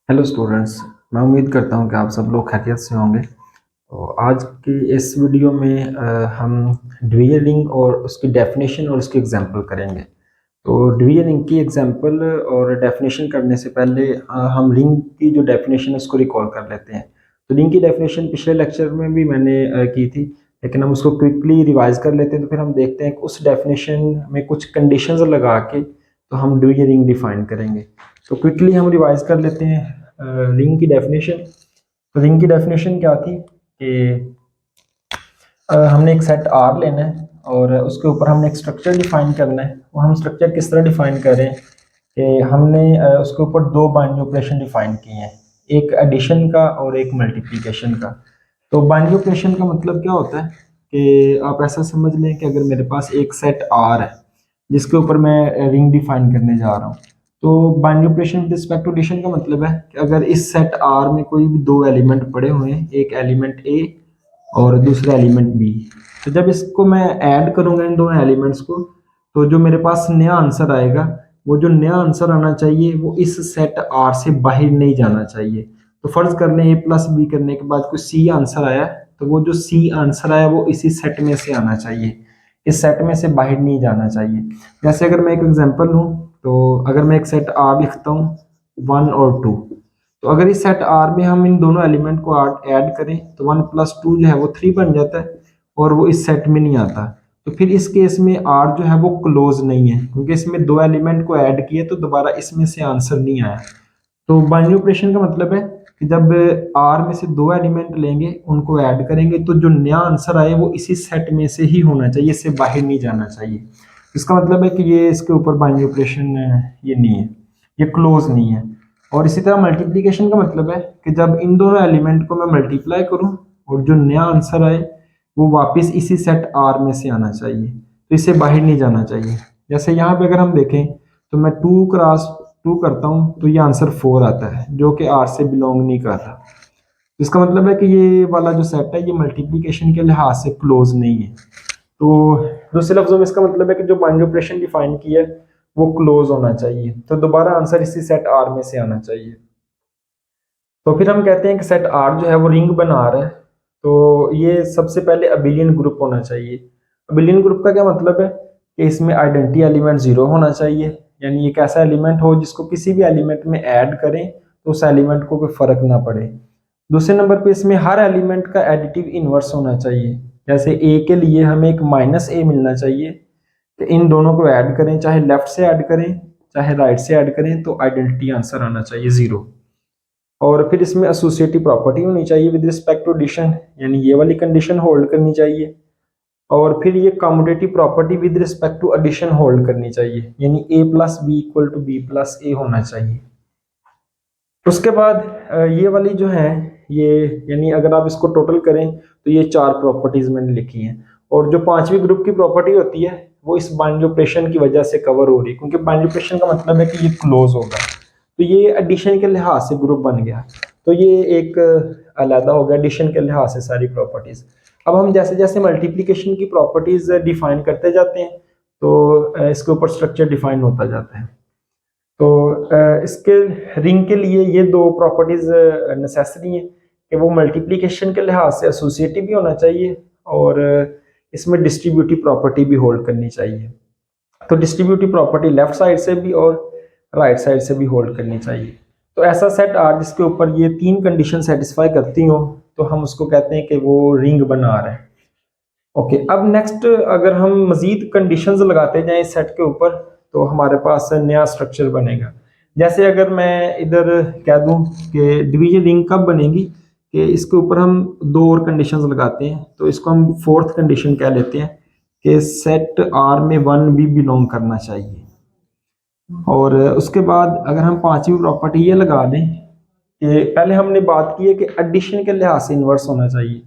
Hello students. मैं उम्मीद करता हूँ कि आप सब लोग खैरियत से होंगे। तो आज की इस वीडियो में हम डिवीजन और उसकी डेफिनेशन और उसकी एग्जांपल करेंगे। तो डिवीजन की एग्जांपल और डेफिनेशन करने से पहले हम रिंग की जो डेफिनेशन है उसको रिकॉल कर लेते हैं। तो रिंग की डेफिनेशन पिछले लेक्चर में भी मैंने की थी, लेकिन हम उसको क्विकली रिवाइज कर लेते हैं। तो फिर हम देखते हैं कि उस डेफिनेशन में कुछ कंडीशंस लगा के तो हम डिवीजन रिंग डिफाइन करेंगे। तो क्विकली हम रिवाइज कर लेते हैं रिंग की डेफिनेशन। तो रिंग की डेफिनेशन क्या थी कि हमने एक सेट आर लेना है और उसके ऊपर हमने एक स्ट्रक्चर डिफाइन करना है। वो हम स्ट्रक्चर किस तरह डिफाइन करें कि हमने उसके ऊपर दो बाइनरी ऑपरेशन डिफाइन किए हैं, एक एडिशन का और एक मल्टीप्लिकेशन का। तो बाइनरी ऑपरेशन का मतलब क्या होता है कि आप ऐसा समझ लें कि अगर मेरे पास एक सेट आर है जिसके ऊपर मैं रिंग डिफाइन करने जा रहा हूँ, तो binary operation with respect to addition का मतलब है कि अगर इस सेट आर में कोई भी दो एलिमेंट पड़े हुए हैं, एक एलिमेंट ए और दूसरा एलिमेंट बी, तो जब इसको मैं ऐड करूंगा इन दोनों एलिमेंट्स को, तो जो मेरे पास नया आंसर आएगा, वो जो नया आंसर आना चाहिए वो इस सेट आर से बाहर नहीं जाना चाहिए। तो फर्ज कर लें ए प्लस बी करने के बाद कोई सी आंसर आया, तो वो जो सी आंसर आया वो इसी सेट में से आना चाहिए, इस सेट में से बाहर नहीं जाना चाहिए। जैसे अगर मैं एक एग्जांपल लूँ, तो अगर मैं एक सेट आर लिखता हूँ 1 और 2, तो अगर इस सेट आर में हम इन दोनों एलिमेंट को ऐड करें तो 1 + 2 जो है वो 3 बन जाता है और वो इस सेट में नहीं आता। तो फिर इस केस में आर जो है वो क्लोज नहीं है, क्योंकि इसमें दो एलिमेंट को ऐड किए तो दोबारा इसमें से आंसर नहीं आया। तो बाइनरी ऑपरेशन का मतलब है कि जब आर में से दो एलिमेंट लेंगे, उनको ऐड करेंगे, तो जो नया आंसर आए वो इसी सेट में से ही होना चाहिए, इससे बाहर नहीं जाना चाहिए। इसका मतलब है कि ये इसके ऊपर बाइनरी ऑपरेशन ये नहीं है, ये क्लोज नहीं है। और इसी तरह मल्टीप्लिकेशन का मतलब है कि जब इन दोनों एलिमेंट को मैं मल्टीप्लाई करूं और जो नया आंसर आए वो वापस इसी सेट आर में से आना चाहिए, तो इससे बाहर नहीं जाना चाहिए। जैसे यहाँ पे अगर हम देखें, तो मैं 2 × 2 करता हूँ तो ये आंसर 4 आता है, जो कि आर से बिलोंग नहीं कर रहा। इसका मतलब है कि ये वाला जो सेट है ये मल्टीप्लिकेशन के लिहाज से क्लोज नहीं है। तो दूसरे लफ्जों में इसका मतलब है कि जो बाइनरी ऑपरेशन डिफाइन किया है वो क्लोज होना चाहिए, तो दोबारा आंसर इसी सेट आर में से आना चाहिए। तो फिर हम कहते हैं कि सेट आर जो है वो रिंग बना रहा है, तो ये सबसे पहले अबिलियन ग्रुप होना चाहिए। अबिलियन ग्रुप का क्या मतलब है कि इसमें आइडेंटिटी एलिमेंट 0 होना चाहिए, यानी एक ऐसा एलिमेंट हो जिसको किसी भी एलिमेंट में ऐड करें तो उस एलिमेंट को कोई फर्क ना पड़े। दूसरे नंबर पे इसमें हर एलिमेंट का एडिटिव इनवर्स होना चाहिए। जैसे ए के लिए हमें एक -a मिलना चाहिए, तो इन दोनों को ऐड करें, चाहे लेफ्ट से ऐड करें चाहे राइट से ऐड करें, तो आइडेंटिटी आंसर आना चाहिए 0। और फिर इसमें एसोसिएटिव प्रॉपर्टी होनी चाहिए विद रिस्पेक्ट टू एडिशन, यानी ये वाली कंडीशन होल्ड करनी चाहिए। और फिर ये commutative property with respect to addition hold करनी चाहिए, यानी a + b = b + a होना चाहिए। उसके बाद ये वाली जो है, ये यानी अगर आप इसको टोटल करें तो ये 4 प्रॉपर्टीज मैंने लिखी हैं। और जो पांचवी ग्रुप की प्रॉपर्टी होती है वो इस बाइनरी ऑपरेशन की वजह से कवर हो रही है, क्योंकि बाइनरी ऑपरेशन का मतलब है कि ये क्लोज होगा। तो ये एडिशन के लिहाज से ग्रुप बन गया, तो ये एक अलग हो गया एडिशन के लिहाज से सारी प्रॉपर्टीज। अब हम जैसे जैसे मल्टीप्लिकेशन की प्रॉपर्टीज डिफाइन करते जाते हैं, तो इसके ऊपर स्ट्रक्चर डिफाइन होता जाता है। तो इसके रिंग के लिए ये दो प्रॉपर्टीज नेसेसरी हैं कि वो मल्टीप्लिकेशन के लिहाज से एसोसिएटिव भी होना चाहिए और इसमें डिस्ट्रीब्यूटिव प्रॉपर्टी भी होल्ड करनी चाहिए। तो डिस्ट्रीब्यूटिव प्रॉपर्टी लेफ्ट साइड से भी और राइट साइड से भी होल्ड करनी चाहिए। तो ऐसा सेट आर जिसके ऊपर ये 3 कंडीशन सेटिस्फाई करती हो, तो हम उसको कहते हैं कि वो रिंग बना रहे हैं। ओके, अब नेक्स्ट अगर हम मजीद कंडीशंस लगाते जाएं इस सेट के ऊपर, तो हमारे पास नया स्ट्रक्चर बनेगा। जैसे अगर मैं इधर कह दूं कि डिवीजन रिंग कब बनेगी, कि इसके ऊपर हम 2 और कंडीशंस लगाते हैं, तो इसको हम फोर्थ कंडीशन कह लेते हैं कि सेट आर में 1 भी बिलोंग करना चाहिए। और उसके बाद अगर हम पांचवी प्रॉपर्टी ये लगा दें कि पहले हमने बात की है कि एडिशन के लिहाज से इन्वर्स होना चाहिए,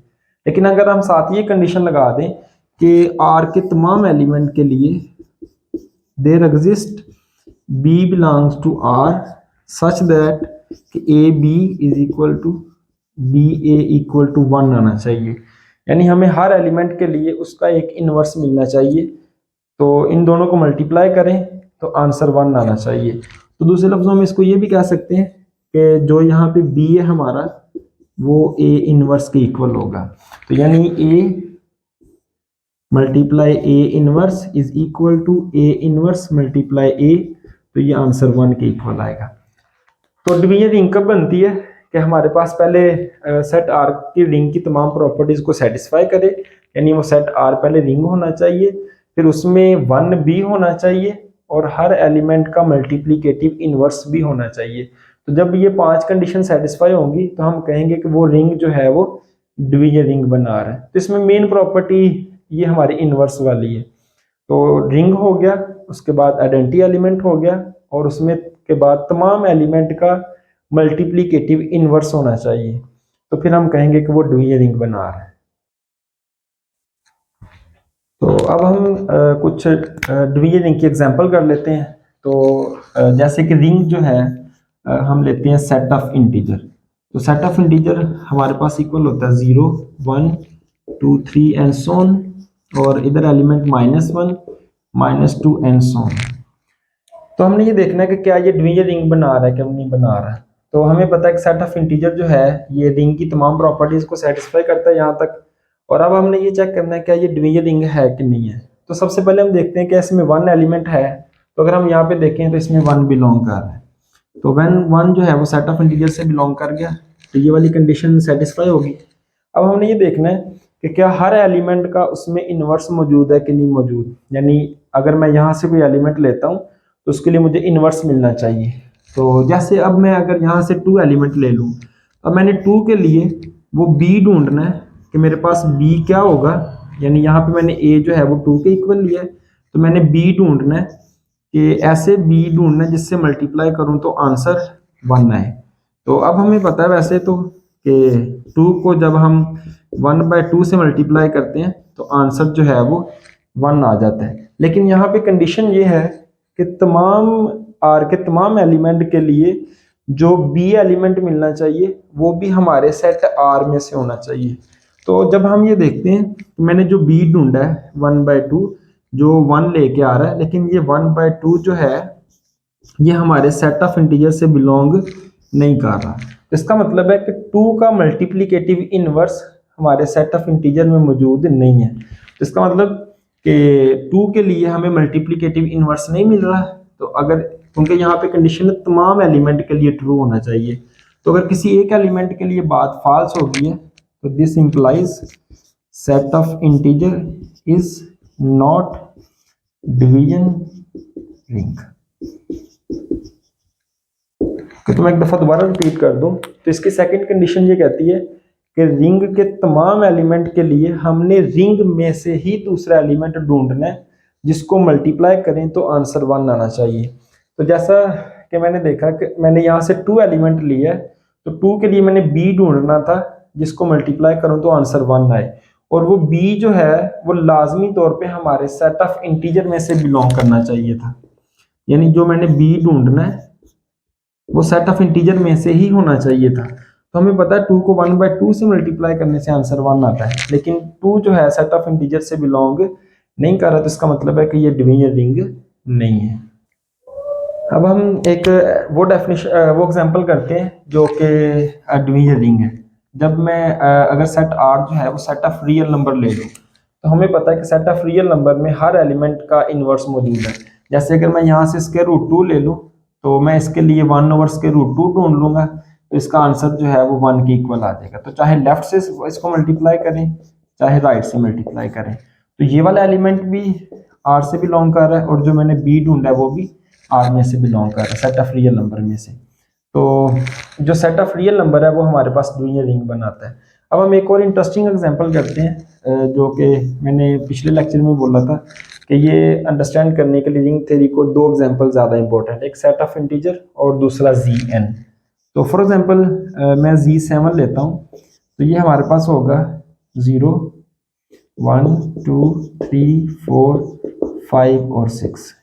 लेकिन अगर हम साथ ये कंडीशन लगा दें कि आर के तमाम एलिमेंट के लिए there exist b belongs to R such that कि ए बी = बी ए = 1 आना चाहिए, यानी हमें हर एलिमेंट के लिए उसका एक इन्वर्स मिलना चाहिए। तो इन दोनों को मल्टीप्लाई करें तो आंसर 1 आना चाहिए। तो दूसरे लफ्जों में इसको ये भी कह सकते हैं कि जो यहाँ पे बी है हमारा वो ए इनवर्स के इक्वल होगा। तो यानी A multiply A inverse is equal to A inverse multiply A, तो ये आंसर 1 के इक्वल आएगा। तो डिवीजन रिंग कब बनती है कि हमारे पास पहले सेट आर की रिंग की तमाम प्रॉपर्टीज को सेटिस्फाई करे, यानी वो सेट आर पहले रिंग होना चाहिए, फिर उसमें 1 बी होना चाहिए और हर एलिमेंट का मल्टीप्लिकेटिव इनवर्स भी होना चाहिए। तो जब ये 5 कंडीशन सेटिस्फाई होंगी तो हम कहेंगे कि वो रिंग जो है वो डिवीजन रिंग बना रहा है। तो इसमें मेन प्रॉपर्टी ये हमारी इनवर्स वाली है। तो रिंग हो गया, उसके बाद आइडेंटिटी एलिमेंट हो गया और उसमें के बाद तमाम एलिमेंट का मल्टीप्लिकेटिव इनवर्स होना चाहिए, तो फिर हम कहेंगे कि वो डिवीजन रिंग बना रहा है। तो अब हम कुछ डिवीजन रिंग की एग्जांपल कर लेते हैं। तो जैसे कि रिंग जो है हम लेते हैं सेट ऑफ इंटीजर। तो सेट ऑफ इंटीजर हमारे पास इक्वल होता है 0 1 2 3 एंड सो ऑन, और इधर एलिमेंट -1 -2 एंड सो ऑन। तो हमने ये देखना है कि क्या ये डिवीजन रिंग बना रहा है कि नहीं बना रहा है। तो हमें पता है कि सेट ऑफ इंटीजर जो है ये रिंग की तमाम प्रॉपर्टीज को सेटिस्फाई करता है यहाँ तक। और अब हमने ये चेक करना है क्या ये डिवीजन रिंग है कि नहीं है। तो सबसे पहले हम देखते हैं कि इसमें 1 एलिमेंट है। तो अगर हम यहाँ पे देखें तो इसमें 1 बिलोंग कर रहा है। तो व्हेन 1 जो है वो सेट ऑफ इंटीजर से बिलोंग कर गया तो ये वाली कंडीशन सेटिस्फाई होगी। अब हमने ये देखना है कि क्या हर एलिमेंट का उसमें इनवर्स मौजूद है कि नहीं मौजूद, यानी अगर मैं यहाँ से कोई एलिमेंट लेता हूँ तो उसके लिए मुझे इनवर्स मिलना चाहिए। तो जैसे अब मैं अगर यहाँ से 2 एलिमेंट ले लूँ, अब मैंने 2 के लिए वो बी ढूंढना है कि मेरे पास बी क्या होगा, यानी यहाँ पे मैंने ए जो है वो 2 के इक्वल लिया है, तो मैंने बी ढूंढना है कि ऐसे बी ढूंढना है जिससे मल्टीप्लाई करूँ तो आंसर 1 आए। तो अब हमें पता है वैसे तो कि 2 को जब हम 1/2 से मल्टीप्लाई करते हैं तो आंसर जो है वो 1 आ जाता है। लेकिन यहाँ पे कंडीशन ये है कि तमाम आर के तमाम एलिमेंट के लिए जो बी एलिमेंट मिलना चाहिए वो भी हमारे सेट आर में से होना चाहिए। तो जब हम ये देखते हैं तो मैंने जो बी ढूंढा है 1/2 जो 1 लेके आ रहा है, लेकिन ये 1/2 जो है ये हमारे सेट ऑफ इंटीजर से बिलोंग नहीं कर रहा। इसका मतलब है कि 2 का मल्टीप्लिकेटिव इनवर्स हमारे सेट ऑफ इंटीजर में मौजूद नहीं है। तो इसका मतलब कि 2 के लिए हमें मल्टीप्लिकेटिव इनवर्स नहीं मिल रहा। तो अगर क्योंकि यहाँ पे कंडीशन तमाम एलिमेंट के लिए ट्रू होना चाहिए, तो अगर किसी एक एलिमेंट के लिए बात फॉल्स हो गई है तो this implies set of integer is not division ring. तो मैं एक दफा दोबारा रिपीट कर दूं तो इसकी सेकंड कंडीशन ये कहती है कि रिंग के तमाम एलिमेंट के लिए हमने रिंग में से ही दूसरा एलिमेंट ढूंढना है जिसको मल्टीप्लाई करें तो आंसर 1 आना चाहिए। तो जैसा कि मैंने देखा कि मैंने यहाँ से 2 एलिमेंट लिया है, तो 2 के लिए मैंने बी ढूंढना था जिसको मल्टीप्लाई करूं तो आंसर 1 आए, और वो बी जो है वो लाजमी तौर पे हमारे सेट ऑफ इंटीजर में से बिलोंग करना चाहिए था। यानी जो मैंने बी ढूंढना है वो सेट ऑफ इंटीजर में से ही होना चाहिए था। तो हमें पता है 2 को 1/2 से मल्टीप्लाई करने से आंसर 1 आता है, लेकिन 2 जो है सेट ऑफ इंटीजर से बिलोंग नहीं कर रहा, तो इसका मतलब है कि ये डिवीजन रिंग नहीं है। अब हम एक वो डेफिनेशन वो एग्जांपल करते हैं जो कि डिवीजन रिंग है। जब मैं अगर सेट आर जो है वो सेट ऑफ रियल नंबर ले लूँ, तो हमें पता है कि सेट ऑफ रियल नंबर में हर एलिमेंट का इनवर्स मौजूद है। जैसे अगर मैं यहाँ से स्क्वायर रूट 2 ले लूँ तो मैं इसके लिए 1/√2 ढूंढ लूंगा, तो इसका आंसर जो है वो 1 के इक्वल आ जाएगा। तो चाहे लेफ्ट से इसको मल्टीप्लाई करें चाहे राइट से मल्टीप्लाई करें, तो ये वाला एलिमेंट भी आर से बिलोंग कर रहा है और जो मैंने बी ढूंढा है वो भी आर में से बिलोंग कर रहा है, सेट ऑफ रियल नंबर में से। तो जो सेट ऑफ रियल नंबर है वो हमारे पास डिवीजन रिंग बनाता है। अब हम एक और इंटरेस्टिंग एग्जांपल करते हैं जो कि मैंने पिछले लेक्चर में बोला था कि ये अंडरस्टैंड करने के लिए रिंग थ्योरी को 2 एग्जांपल ज़्यादा इंपॉर्टेंट है, एक सेट ऑफ इंटीजर और दूसरा Zn। तो फॉर एग्जांपल मैं Z7 लेता हूँ, तो ये हमारे पास होगा 0 1 2 3 4 5 और 6।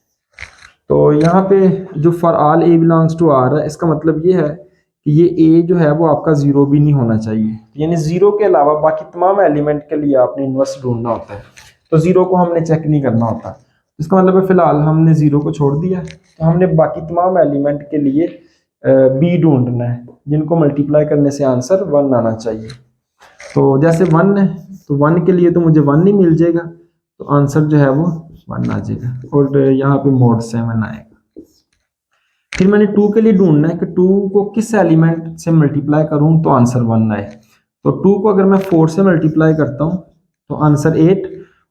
तो यहाँ पे जो for all a belongs to R है, इसका मतलब ये है कि ये ए जो है वो आपका 0 भी नहीं होना चाहिए, यानी 0 के अलावा बाकी तमाम एलिमेंट के लिए आपने इनवर्स ढूंढना होता है। तो 0 को हमने चेक नहीं करना होता। इसका मतलब है फिलहाल हमने 0 को छोड़ दिया, तो हमने बाकी तमाम एलिमेंट के लिए बी ढूंढना है, जिनको मल्टीप्लाई करने से आंसर 1 आना चाहिए। तो जैसे 1 है तो 1 के लिए तो मुझे 1 ही मिल जाएगा, तो आंसर जो है वो 1 आ जाएगा, और यहाँ पे mod 7 आएगा। फिर मैंने 2 के लिए ढूंढना है कि 2 को किस एलिमेंट से मल्टीप्लाई करूं तो आंसर 1 आए। तो 2 को अगर मैं 4 से मल्टीप्लाई करता हूं तो आंसर 8,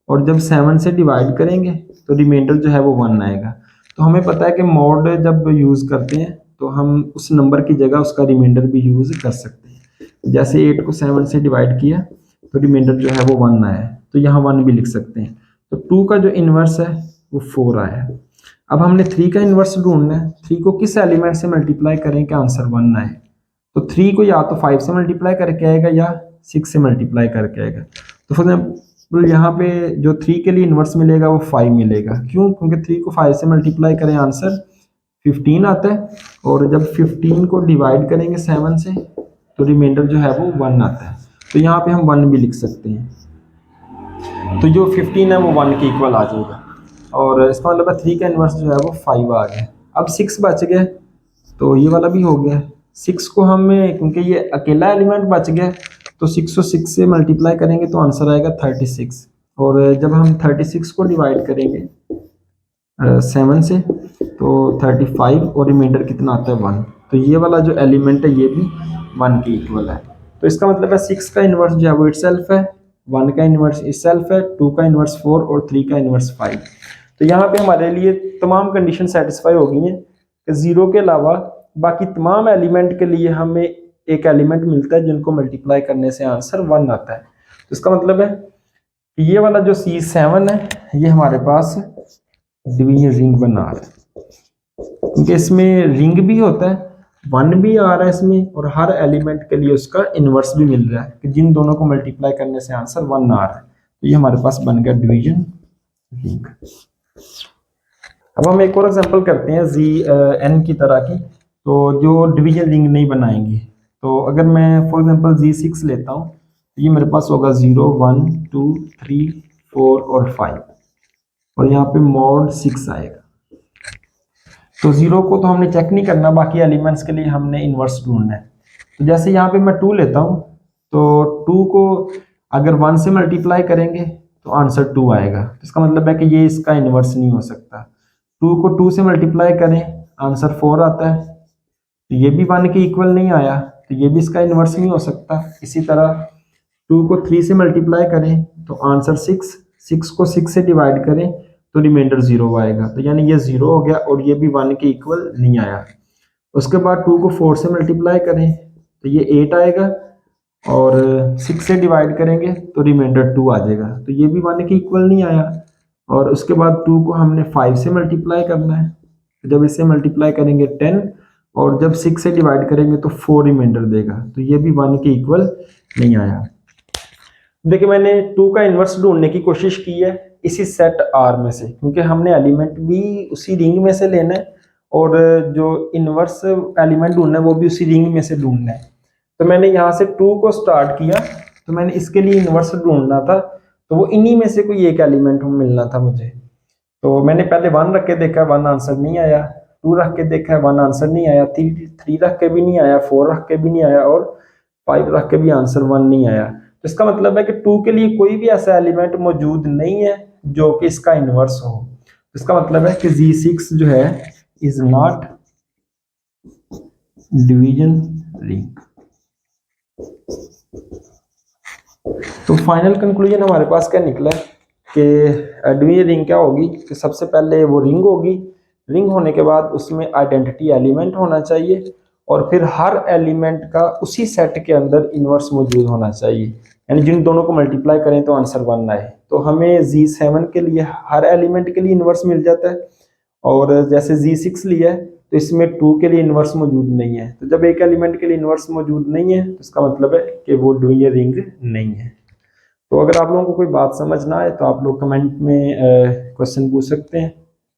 और जब 7 से डिवाइड करेंगे तो रिमाइंडर जो है वो 1 आएगा। तो हमें पता है कि मॉड जब यूज़ करते हैं तो हम उस नंबर की जगह उसका रिमाइंडर भी यूज़ कर सकते हैं। जैसे 8 को 7 से डिवाइड किया तो रिमाइंडर जो है वो 1 आया, तो यहाँ 1 भी लिख सकते हैं। तो 2 का जो इन्वर्स है वो 4 आया। अब हमने 3 का इन्वर्स ढूंढना है, 3 को किस एलिमेंट से मल्टीप्लाई करें कि आंसर 1 आए। तो 3 को या तो 5 से मल्टीप्लाई करके आएगा या 6 से मल्टीप्लाई करके आएगा। तो फॉर एग्जाम्पल यहाँ पे जो 3 के लिए इन्वर्स मिलेगा वो 5 मिलेगा। क्यों? क्योंकि 3 को 5 से मल्टीप्लाई करें आंसर 15 आता है, और जब 15 को डिवाइड करेंगे 7 से तो रिमाइंडर जो है वो 1 आता है। तो यहाँ पे हम 1 भी लिख सकते हैं। तो जो 15 है वो 1 के इक्वल आ जाएगा, और इसका मतलब है 3 का इन्वर्स जो है वो 5 आ गया। अब 6 बच गया, तो ये वाला भी हो गया। 6 को हमें, क्योंकि ये अकेला एलिमेंट बच गया, तो 6 को 6 से मल्टीप्लाई करेंगे तो आंसर आएगा 36, और जब हम 36 को डिवाइड करेंगे 7 से तो 35, और रिमाइंडर कितना आता है 1। तो ये वाला जो एलिमेंट है ये भी 1 के इक्वल है। तो इसका मतलब है 6 का इन्वर्स जो है वो इटसेल्फ है, 1 का इन्वर्स इटसेल्फ है, 2 का इन्वर्स 4 और 3 का इन्वर्स 5। तो यहाँ पे हमारे लिए तमाम कंडीशन सेटिस्फाई हो गई हैं कि 0 के अलावा बाकी तमाम एलिमेंट के लिए हमें एक एलिमेंट मिलता है जिनको मल्टीप्लाई करने से आंसर 1 आता है। तो इसका मतलब है कि ये वाला जो C7 है ये हमारे पास डिवीजन रिंग बना रहा है, क्योंकि इसमें रिंग भी होता है, 1 भी आ रहा है इसमें, और हर एलिमेंट के लिए उसका इन्वर्स भी मिल रहा है कि जिन दोनों को मल्टीप्लाई करने से आंसर 1 आ रहा है। तो ये हमारे पास बन गया डिवीजन रिंग। अब हम एक और एग्जांपल करते हैं N की तरह की, तो जो डिवीजन रिंग नहीं बनाएंगे। तो अगर मैं फॉर एग्जांपल Z6 लेता हूँ तो ये मेरे पास होगा 0 1 2 3 4 और 5, और यहाँ पे mod 6 आएगा। तो 0 को तो हमने चेक नहीं करना, बाकी एलिमेंट्स के लिए हमने इन्वर्स ढूंढना है। तो जैसे यहाँ पे मैं 2 लेता हूँ, तो 2 को अगर 1 से मल्टीप्लाई करेंगे तो आंसर 2 आएगा। तो इसका मतलब है कि ये इसका इन्वर्स नहीं हो सकता। 2 को 2 से मल्टीप्लाई करें आंसर 4 आता है, तो ये भी 1 के इक्वल नहीं आया, तो ये भी इसका इन्वर्स नहीं हो सकता। इसी तरह 2 को 3 से मल्टीप्लाई करें तो आंसर 6, 6 को 6 से डिवाइड करें तो रिमाइंडर 0 आएगा, तो यानी ये 0 हो गया, और ये भी 1 के इक्वल नहीं आया। उसके बाद 2 को 4 से मल्टीप्लाई करें तो ये 8 आएगा, और 6 से डिवाइड करेंगे तो रिमाइंडर 2 आ जाएगा, तो ये भी 1 के इक्वल नहीं आया। और उसके बाद 2 को हमने 5 से मल्टीप्लाई करना है, तो जब इससे मल्टीप्लाई करेंगे 10, और जब 6 से डिवाइड करेंगे तो 4 रिमाइंडर देगा, तो ये भी 1 के इक्वल नहीं आया। देखिए मैंने 2 का इन्वर्स ढूंढने की कोशिश की है इसी सेट R में से, क्योंकि हमने एलिमेंट भी उसी रिंग में से लेना है, और जो इन्वर्स एलिमेंट ढूंढना है वो भी उसी रिंग में से ढूंढना है। तो मैंने यहाँ से 2 को स्टार्ट किया, तो मैंने इसके लिए इन्वर्स ढूंढना था, तो वो इन्हीं में से कोई एक एलिमेंट मिलना था मुझे। तो मैंने पहले 1 रख के देखा, 1 आंसर नहीं आया, 2 रख के देखा, 1 आंसर नहीं आया, 3 रख के भी नहीं आया, 4 रख के भी नहीं आया, और 5 रख के भी आंसर 1 नहीं आया। तो इसका मतलब है कि 2 के लिए कोई भी ऐसा एलिमेंट मौजूद नहीं है जो कि इसका इन्वर्स हो। तो इसका मतलब है कि Z6 जो है इज नॉट डिवीजन रिंग। तो फाइनल कंक्लूजन हमारे पास क्या निकला है कि डिवीजन रिंग क्या होगी कि सबसे पहले वो रिंग होगी, रिंग होने के बाद उसमें आइडेंटिटी एलिमेंट होना चाहिए, और फिर हर एलिमेंट का उसी सेट के अंदर इन्वर्स मौजूद होना चाहिए, यानी जिन दोनों को मल्टीप्लाई करें तो आंसर 1 आए। तो हमें Z7 के लिए हर एलिमेंट के लिए इन्वर्स मिल जाता है, और जैसे Z6 लिया है तो इसमें 2 के लिए इन्वर्स मौजूद नहीं है। तो जब एक एलिमेंट के लिए इन्वर्स मौजूद नहीं है तो इसका मतलब है कि वो डिवीजन रिंग नहीं है। तो अगर आप लोगों को कोई बात समझ ना आए तो आप लोग कमेंट में क्वेश्चन पूछ सकते हैं।